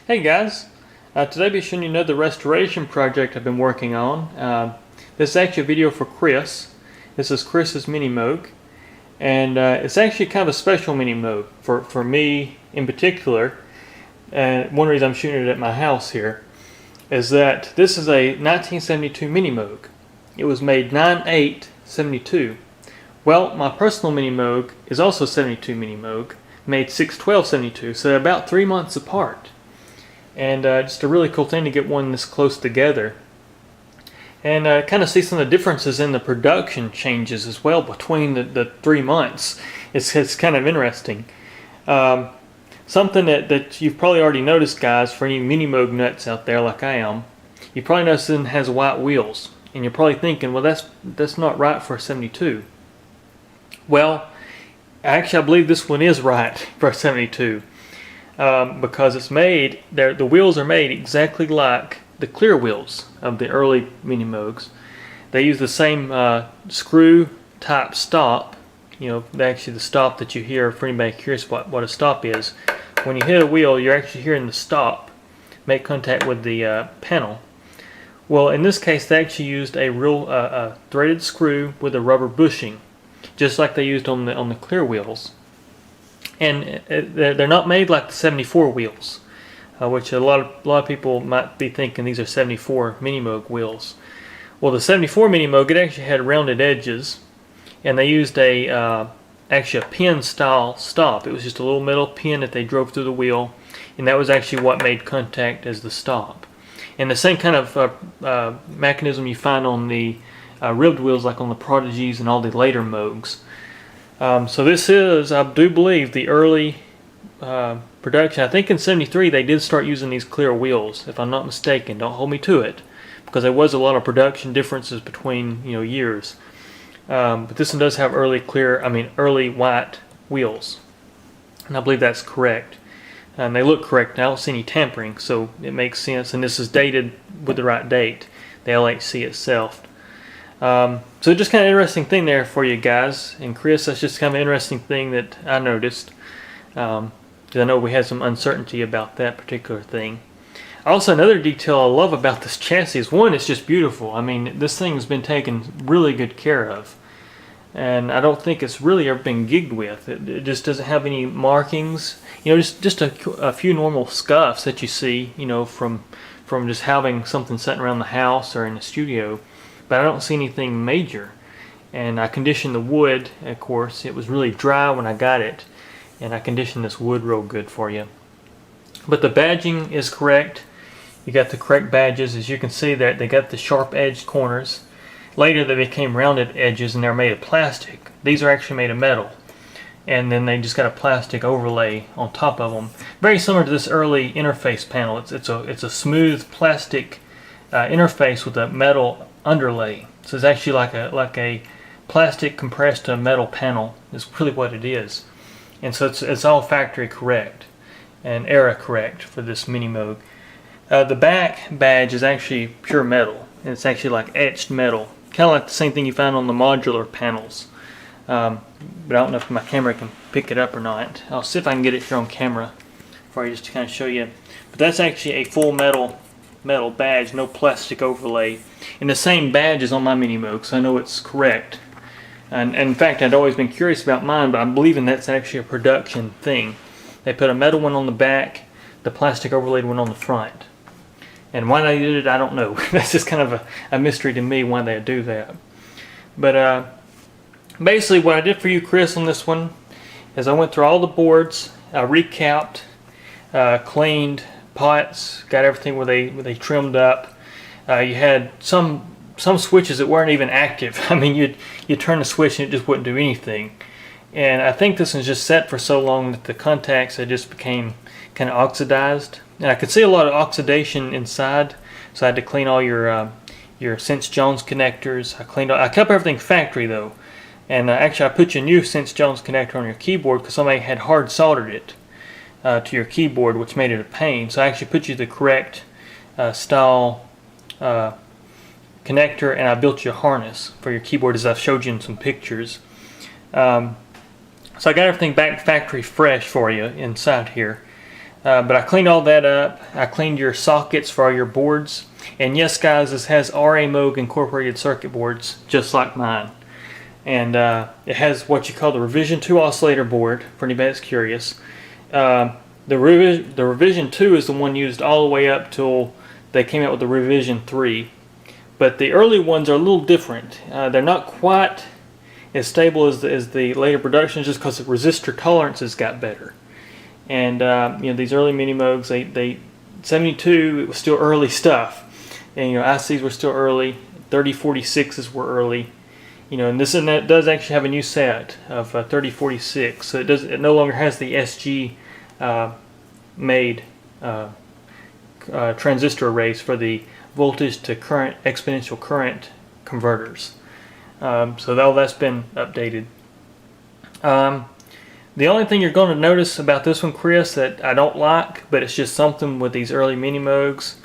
Hey guys, today I'll be showing you another restoration project I've been working on. This is actually a video for Chris. This is Chris's Minimoog, and it's actually kind of a special Minimoog for me in particular. And one reason I'm shooting it at my house here is that this is a 1972 Minimoog. It was made 9/8/72. Well, my personal Minimoog is also 72 Minimoog, made 6/12/72, so they're about 3 months apart. And just a really cool thing to get one this close together, and kind of see some of the differences in the production changes as well between the 3 months. It's kind of interesting. Something that you've probably already noticed, guys, for any Minimoog nuts out there like I am, you probably noticed it has white wheels, and you're probably thinking, well, that's not right for a 72. Well, actually I believe this one is right for a 72. Because it's made, the wheels are made exactly like the clear wheels of the early Minimoogs. They use the same screw type stop. You know, actually the stop that you hear, for anybody curious what a stop is, when you hit a wheel, you're actually hearing the stop make contact with the panel. Well, in this case, they actually used a real threaded screw with a rubber bushing, just like they used on the clear wheels. And they're not made like the 74 wheels, which a lot of people might be thinking these are 74 Minimoog wheels. Well, the 74 Minimoog, it actually had rounded edges, and they used actually a pin style stop. It was just a little metal pin that they drove through the wheel, and that was actually what made contact as the stop. And the same kind of mechanism you find on the ribbed wheels, like on the Prodigies and all the later Moogs. So this is, I do believe, the early production. I think in 73 they did start using these clear wheels, if I'm not mistaken. Don't hold me to it, because there was a lot of production differences between years. But this one does have early white wheels, and I believe that's correct. And they look correct. I don't see any tampering, so it makes sense. And this is dated with the right date, the LHC itself. So just kind of interesting thing there for you guys. And Chris, that's just kind of an interesting thing that I noticed. Because I know we had some uncertainty about that particular thing. Also, another detail I love about this chassis is, one, it's just beautiful. I mean, this thing has been taken really good care of. And I don't think it's really ever been gigged with. It just doesn't have any markings. Just a few normal scuffs that you see, from just having something sitting around the house or in the studio. But I don't see anything major. And I conditioned the wood, of course. It was really dry when I got it, and I conditioned this wood real good for you. But the badging is correct. You got the correct badges. As you can see, that they got the sharp edged corners. Later they became rounded edges, and they're made of plastic. These are actually made of metal, and then they just got a plastic overlay on top of them, very similar to this early interface panel. It's a smooth plastic interface with a metal underlay. So it's actually like a plastic compressed to a metal panel is really what it is. And so it's all factory correct and era correct for this Minimoog. The back badge is actually pure metal, and it's actually like etched metal, kind of like the same thing you find on the modular panels. But I don't know if my camera can pick it up or not. I'll see if I can get it here on camera for you, just to kind of show you. But that's actually a full metal badge, no plastic overlay. And the same badge is on my Minimoog, so I know it's correct. And in fact, I'd always been curious about mine, but I'm believing that's actually a production thing. They put a metal one on the back, the plastic overlaid one on the front. And why they did it, I don't know. That's just kind of a mystery to me why they do that. But basically what I did for you, Chris, on this one is I went through all the boards, I recapped, cleaned pots, got everything where they trimmed up. You had some switches that weren't even active. I mean, you'd turn the switch and it just wouldn't do anything. And I think this was just set for so long that the contacts had just became kind of oxidized. And I could see a lot of oxidation inside, so I had to clean all your Synth Jones connectors. I kept everything factory though. And actually I put you a new Synth Jones connector on your keyboard because somebody had hard soldered it to your keyboard, which made it a pain. So I actually put you the correct style connector, and I built you a harness for your keyboard, as I've showed you in some pictures. So I got everything back factory fresh for you inside here. But I cleaned all that up. I cleaned your sockets for all your boards. And yes, guys, this has Moog incorporated circuit boards, just like mine. And it has what you call the Revision 2 oscillator board, for anybody that's curious. The Revision 2 is the one used all the way up till they came out with the Revision 3. But the early ones are a little different. They're not quite as stable as the later productions, just because the resistor tolerances got better. And these early Minimoogs, they 72, it was still early stuff. And ICs were still early. 3046s were early. And that does actually have a new set of 3046, so it no longer has the SG made transistor arrays for the voltage to current exponential current converters. So all that's been updated. The only thing you're going to notice about this one, Chris, that I don't like, but it's just something with these early Minimoogs,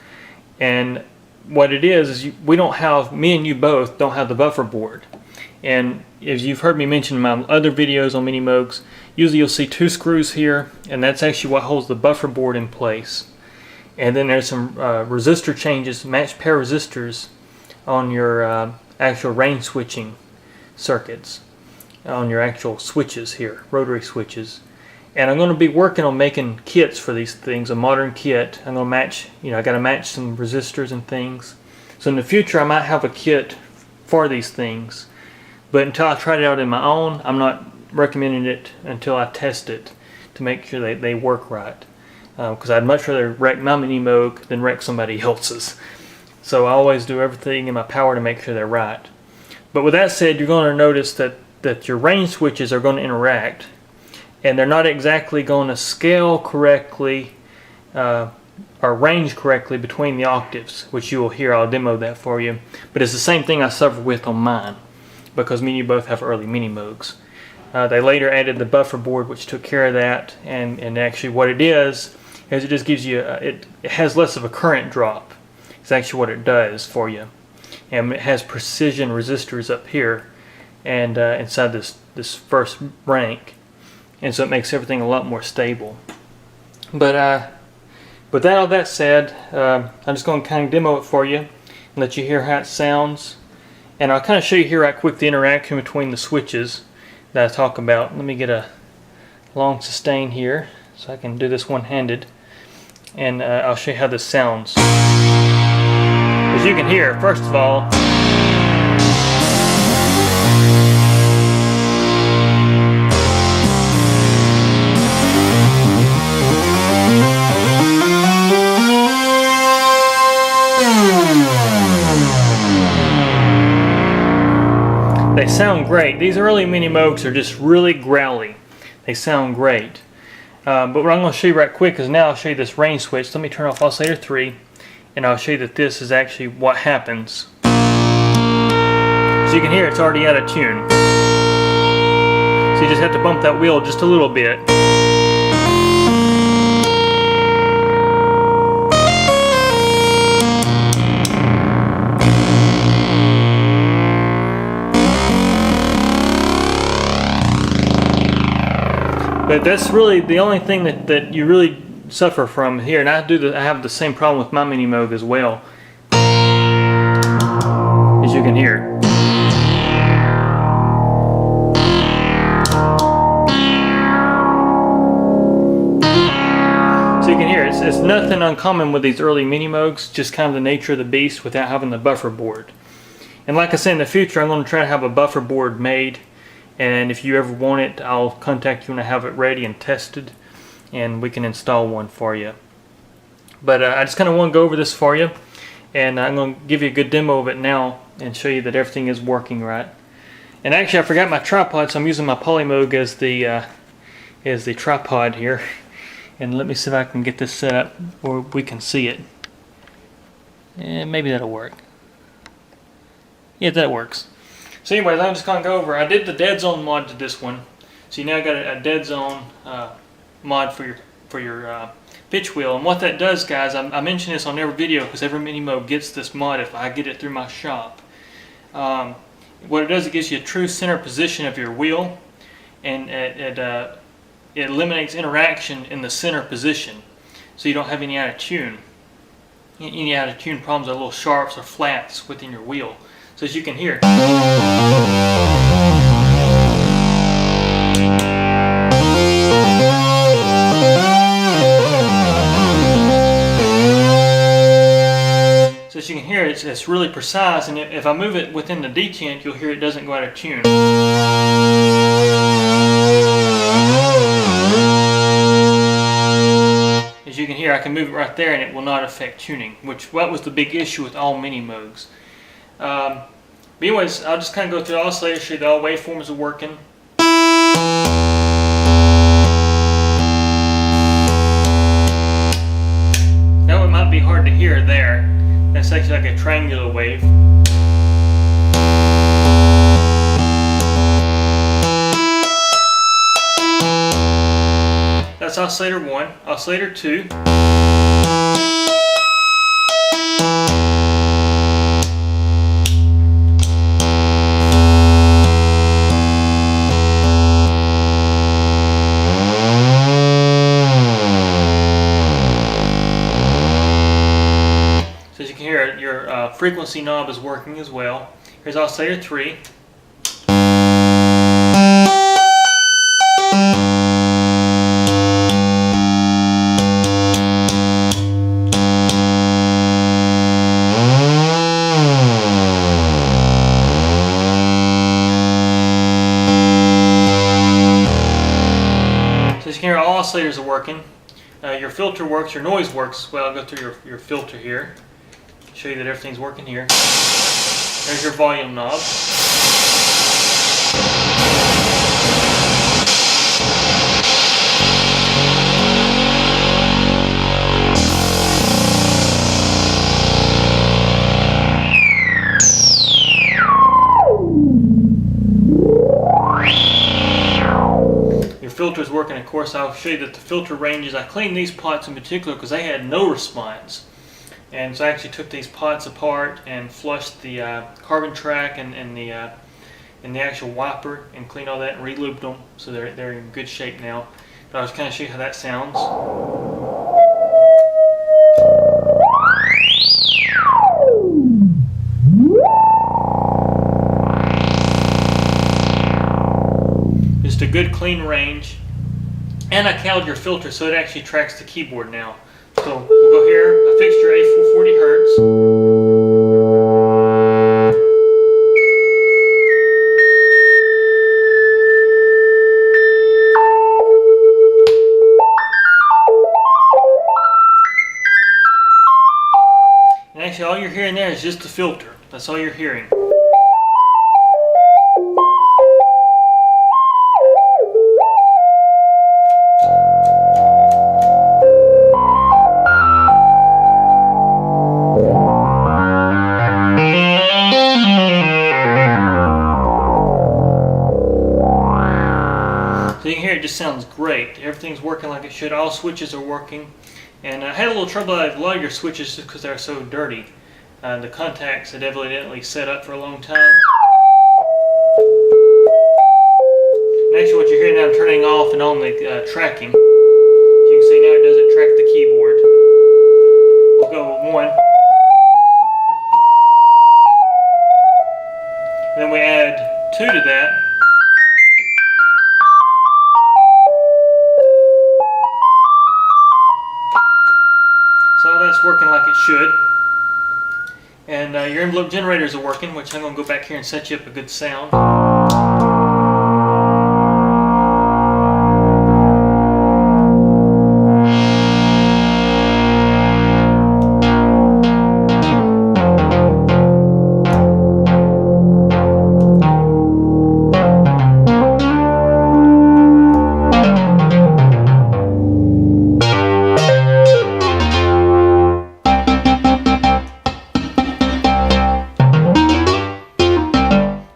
and what it is me and you both don't have the buffer board. And as you've heard me mention in my other videos on Minimoogs, usually you'll see 2 screws here, and that's actually what holds the buffer board in place. And then there's some resistor changes, matched pair resistors on your actual range switching circuits, on your actual switches here, rotary switches. And I'm going to be working on making kits for these things, a modern kit. I'm going to match, I got to match some resistors and things. So in the future I might have a kit for these things. But until I try it out on my own, I'm not recommending it until I test it to make sure they work right. Because I'd much rather wreck my Minimoog than wreck somebody else's. So I always do everything in my power to make sure they're right. But with that said, you're going to notice that your range switches are going to interact, and they're not exactly going to scale correctly or range correctly between the octaves, which you will hear. I'll demo that for you. But it's the same thing I suffered with on mine, because me and you both have early Minimoogs. They later added the buffer board, which took care of that, and actually what it is it just gives you, it has less of a current drop. It's actually what it does for you. And it has precision resistors up here and inside this first rank, and so it makes everything a lot more stable. But with all that said, I'm just going to kind of demo it for you and let you hear how it sounds. And I'll kind of show you here right quick the interaction between the switches that I talk about. Let me get a long sustain here so I can do this one-handed, and I'll show you how this sounds. As you can hear, first of all, they sound great. These early Minimoogs are just really growly. They sound great. But what I'm going to show you right quick is now I'll show you this range switch. Let me turn off oscillator 3, and I'll show you that this is actually what happens. So you can hear it's already out of tune. So you just have to bump that wheel just a little bit. But that's really the only thing that you really suffer from here, and I have the same problem with my Minimoog as well, as you can hear. So you can hear it's nothing uncommon with these early Minimoogs, just kind of the nature of the beast without having the buffer board. And like I said, in the future I'm going to try to have a buffer board made. And if you ever want it, I'll contact you when I have it ready and tested, and we can install one for you. But I just kind of want to go over this for you, and I'm going to give you a good demo of it now and show you that everything is working right. And actually I forgot my tripod, so I'm using my Polymoog as the tripod here. And let me see if I can get this set up where we can see it. And maybe that'll work. Yeah, that works. So anyways, I'm just going to go over. I did the dead zone mod to this one, so you now got a dead zone mod for your pitch wheel. And what that does, guys, I mention this on every video because every Minimoog gets this mod if I get it through my shop. What it does, it gives you a true center position of your wheel, and it eliminates interaction in the center position. so you don't have any out of tune. Any out of tune problems are little sharps or flats within your wheel. So as you can hear, it's really precise, and if I move it within the detent, you'll hear it doesn't go out of tune. As you can hear, I can move it right there and it will not affect tuning, which that was the big issue with all Minimoogs. But anyways, I'll just kind of go through the oscillator, show you that all waveforms are working. Now it might be hard to hear there. That's actually like a triangular wave. That's oscillator 1. Oscillator 2. So as you can hear, your frequency knob is working as well. Here's oscillator 3. So as you can hear, all oscillators are working. Your filter works, your noise works. Well, I'll go through your filter here. Show you that everything's working here. There's your volume knob. Your filter is working, of course. I'll show you that the filter ranges. I cleaned these pots in particular because they had no response. And so I actually took these pots apart and flushed the carbon track and the actual wiper and cleaned all that and re-lubed them, so they're in good shape now. But I'll just kind of show you how that sounds. Just a good clean range. And I calibrated your filter so it actually tracks the keyboard now. So we'll go here, I fixed your A440 Hertz. And actually all you're hearing there is just the filter. That's all you're hearing. So you can hear it just sounds great. Everything's working like it should. All switches are working. And I had a little trouble with a lot of your switches just because they're so dirty. The contacts had evidently set up for a long time. And actually what you're hearing now, I'm turning off and on the tracking. As you can see now it doesn't track the keyboard. We'll go with 1. And then we add 2 to that. So all that's working like it should. And your envelope generators are working, which I'm going to go back here and set you up a good sound.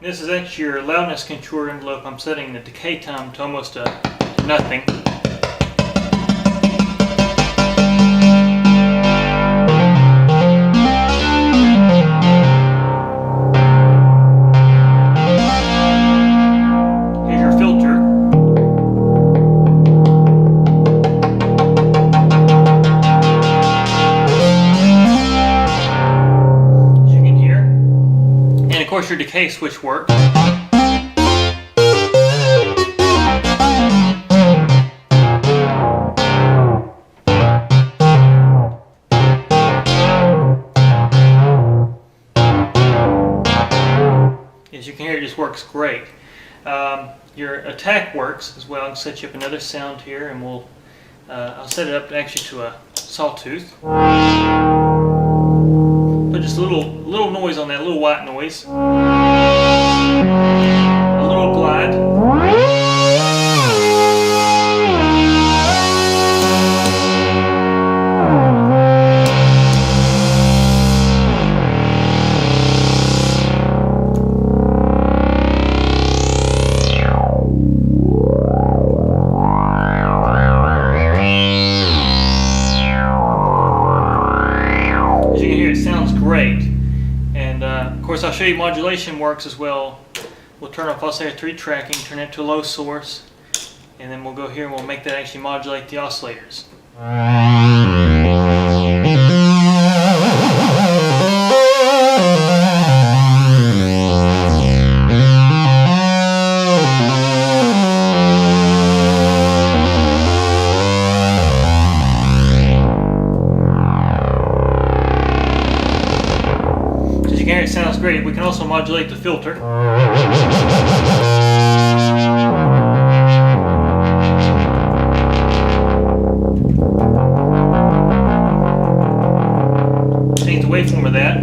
This is actually your loudness controller envelope. I'm setting the decay time to almost nothing. Here's your filter. your decay switch work. As you can hear, it just works great. Your attack works as well. I can set you up another sound here, and I'll set it up actually to a sawtooth. Put just a little noise on that, a little white noise. A little glide. Great. And of course I'll show you modulation works as well. We'll turn off oscillator 3 tracking, turn it to a low source, and then we'll go here and we'll make that actually modulate the oscillators. It sounds great. We can also modulate the filter. Change the waveform of that.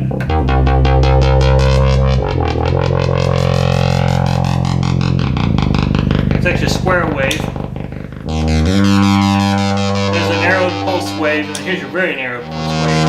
It's actually a square wave. There's a narrow pulse wave, and here's your very narrow pulse wave.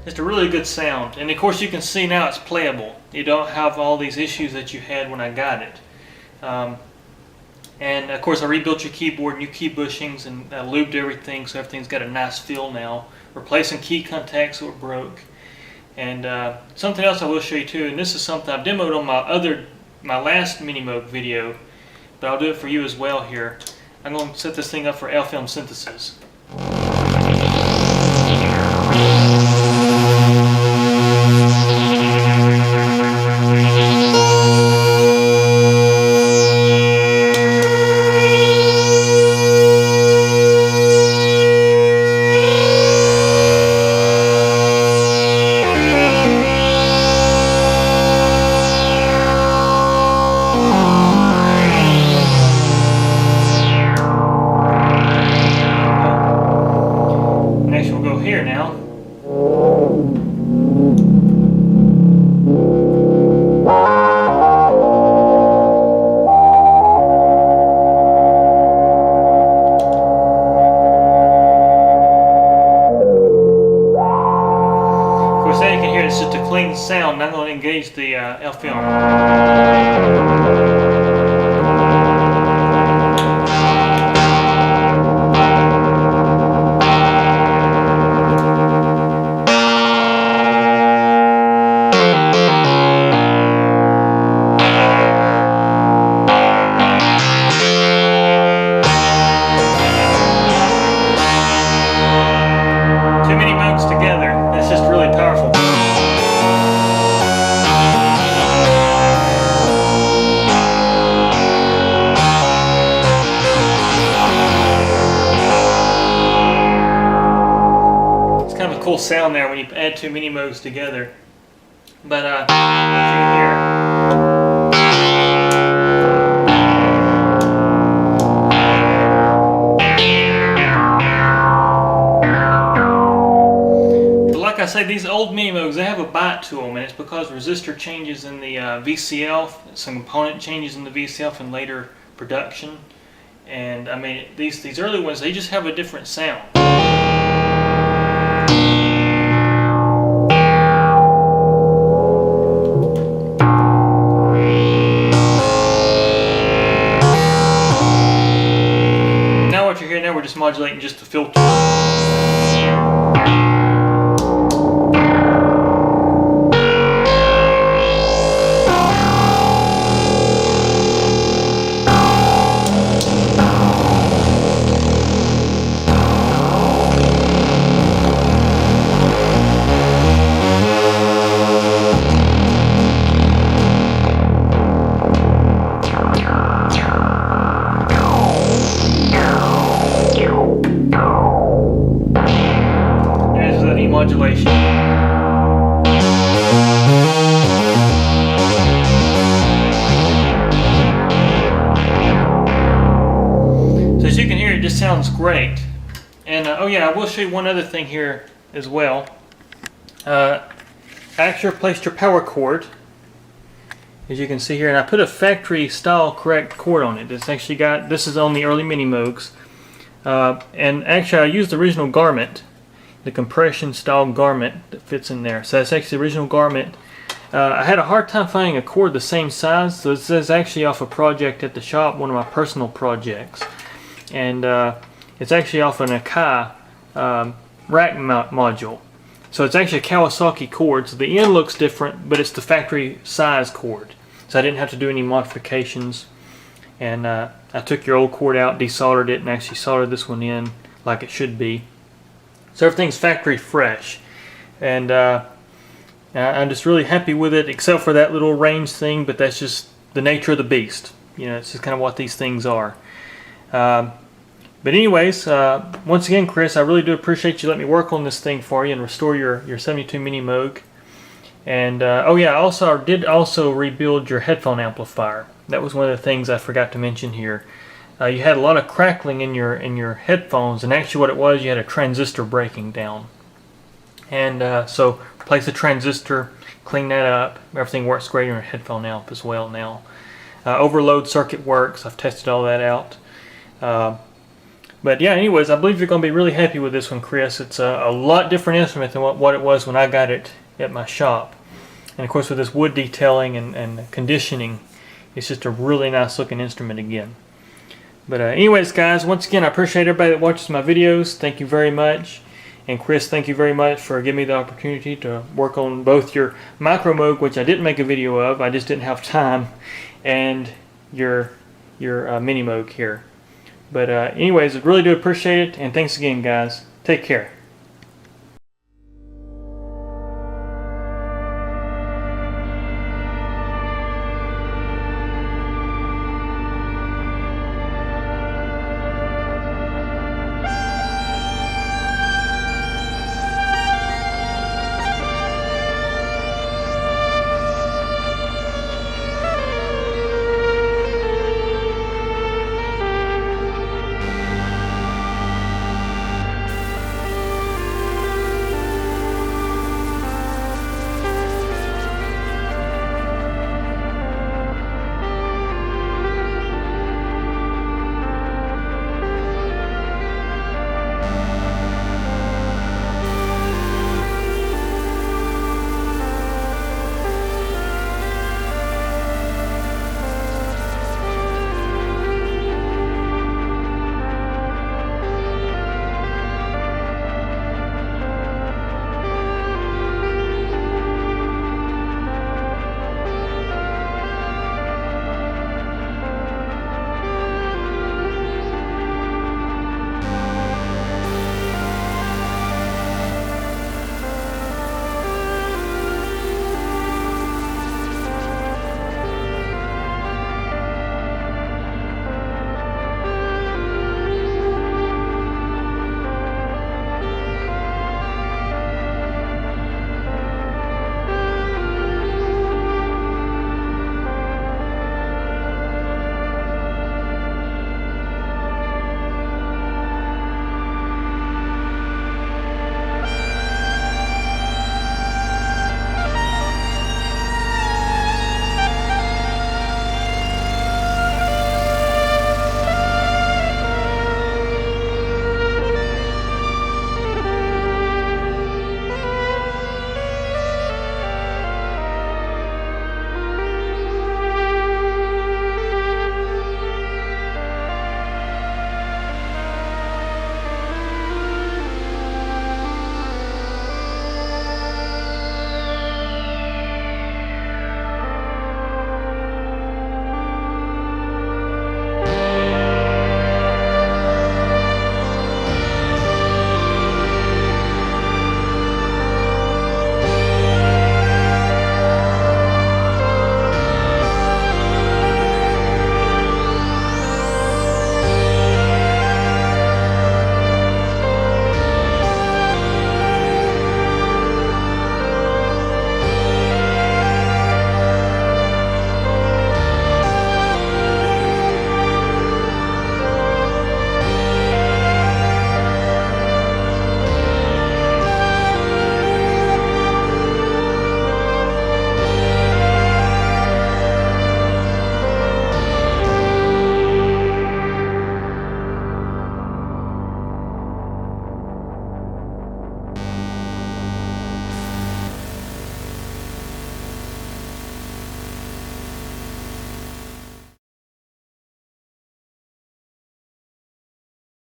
Just a really good sound, and of course you can see now it's playable. You don't have all these issues that you had when I got it. And of course I rebuilt your keyboard, new key bushings, and I lubed everything so everything's got a nice feel now. Replacing key contacts that were broke. And something else I will show you too, and this is something I've demoed on my last Minimoog video, but I'll do it for you as well here. I'm going to set this thing up for L-film synthesis. Here now. Of course, now you can hear it's just a clean sound. I'm going to engage the L-film. Together, it's just really powerful. It's kind of a cool sound there when you add two Minimoogs together. But as you can hear, like I say, these old Minimoogs, they have a bite to them, and it's because resistor changes in the VCL, some component changes in the VCL in later production, and I mean these early ones, they just have a different sound. Now what you're hearing now, we're just modulating just the filter. any modulation. So as you can hear, it just sounds great. And oh yeah, I will show you one other thing here as well. Actually replaced your power cord, as you can see here, and I put a factory style correct cord on it. It's actually got, this is on the early Minimoogs, and actually I used the original garment, the compression style garment that fits in there. So that's actually the original garment. I had a hard time finding a cord the same size, so this is actually off a project at the shop, one of my personal projects, and it's actually off an Akai rack mount module. So it's actually a Kawasaki cord, so the end looks different, but it's the factory size cord. So I didn't have to do any modifications. And I took your old cord out, desoldered it, and actually soldered this one in like it should be. So everything's factory fresh. And I'm just really happy with it, except for that little range thing, but that's just the nature of the beast. You know, it's just kind of what these things are. But anyways, once again, Chris, I really do appreciate you letting me work on this thing for you and restore your 72 Minimoog. And oh yeah, I did also rebuild your headphone amplifier. That was one of the things I forgot to mention here. You had a lot of crackling in your headphones, and actually what it was, you had a transistor breaking down. And so replace the transistor, clean that up. Everything works great in your headphone amp as well now. Overload circuit works. I've tested all that out. But yeah, anyways, I believe you're going to be really happy with this one, Chris. It's a lot different instrument than what it was when I got it at my shop. And of course with this wood detailing and conditioning, it's just a really nice looking instrument again. But anyways, guys, once again, I appreciate everybody that watches my videos. Thank you very much. And Chris, thank you very much for giving me the opportunity to work on both your Micro Moog, which I didn't make a video of, I just didn't have time, and your Minimoog here. But anyways, I really do appreciate it, and thanks again, guys. Take care.